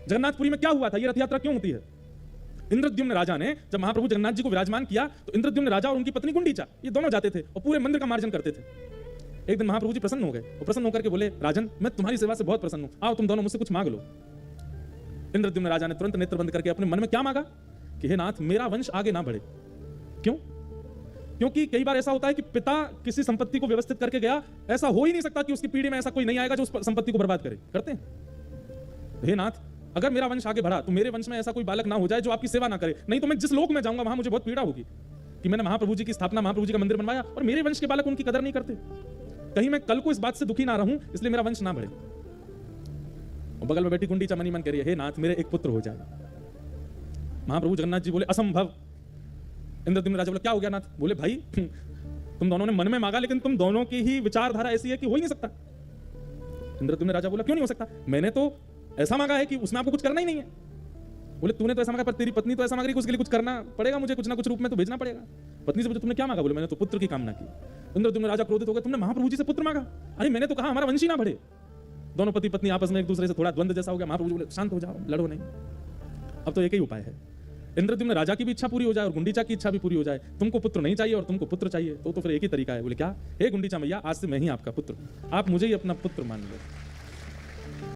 जगन्नाथपुरी में क्या हुआ था, ये रथ यात्रा क्यों होती है? इंद्रद्युम्न राजा ने जब महाप्रभु जगन्नाथ जी को विराजमान किया तो इंद्रद्युम्न राजा और उनकी पत्नी गुंडीचा ये दोनों जाते थे और पूरे मंदिर का मार्जन करते थे। एक दिन महाप्रभु जी प्रसन्न हो गए और प्रसन्न होकर के बोले, राजन मैं तुम्हारी सेवा से बहुत प्रसन्न हूं, आओ तुम दोनों मुझसे कुछ मांग लो। इंद्रद्युम्न राजा ने तुरंत नेत्र बंद करके अपने मन में क्या मांगा कि हे नाथ मेरा वंश आगे ना बढ़े। क्यों? क्योंकि कई बार ऐसा होता है कि पिता किसी संपत्ति को व्यवस्थित करके गया, ऐसा हो ही नहीं सकता कि उसकी पीढ़ी में ऐसा कोई नहीं आएगा जो उस संपत्ति को बर्बाद करे। करते हैं? हे नाथ अगर मेरा वंश आगे बढ़ा तो मेरे वंश में ऐसा कोई बालक ना हो जाए जो आपकी सेवा ना करे, नहीं तो मैं जिस लोक में जाऊंगा वहां मुझे बहुत पीड़ा होगी कि मैंने महाप्रभु जी की स्थापना, महाप्रभु जी का मंदिर बनवाया और मेरे वंश के बालक उनकी कदर नहीं करते। कहीं मैं कल को इस बात से दुखी ना रहूं, इसलिए मेरा वंश ना बढ़े। और बगल में बैठी गुंडीचा मनी मन कह रही है, हे नाथ मेरे एक पुत्र हो जाए। महाप्रभु जगन्नाथ जी बोले, असंभव। इंद्रद्युम्न राजा बोले, क्या हो गया नाथ? बोले, भाई तुम दोनों ने मन में मांगा लेकिन तुम दोनों की ही विचारधारा ऐसी है कि हो ही नहीं सकता। इंद्रद्युम्न राजा बोला, क्यों नहीं हो सकता? मैंने तो ऐसा मांगा है कि उसमें आपको कुछ करना ही नहीं है। बोले, तूने तो ऐसा मांगा पर तेरी पत्नी तो ऐसा मांग रही है, उसके लिए कुछ करना पड़ेगा, मुझे कुछ ना कुछ रूप में तो भेजना पड़ेगा। पत्नी से पूछा, तुमने क्या मांगा? बोले, मैंने तो पुत्र की कामना की। इंद्रद्युम्न राजा क्रोधित हो गए, तुमने महाप्रभु जी से पुत्र मांगा? अरे मैंने तो कहा हमारा वंश ही ना बढ़े। दोनों पति पत्नी आपस में एक दूसरे से थोड़ा द्वंद्व जैसा हो गया। महाप्रभु जी बोले, शांत हो जाओ, लड़ो नहीं, अब तो एक ही उपाय है, इंद्रद्युम्न राजा की भी इच्छा पूरी हो जाए और गुंडीचा की इच्छा भी पूरी हो जाए। तुमको पुत्र नहीं चाहिए और तुमको पुत्र चाहिए, तो फिर एक ही तरीका है। बोले, क्या? हे गुंडीचा मैया, आज से मैं ही आपका पुत्र, आप मुझे ही अपना पुत्र मान लो।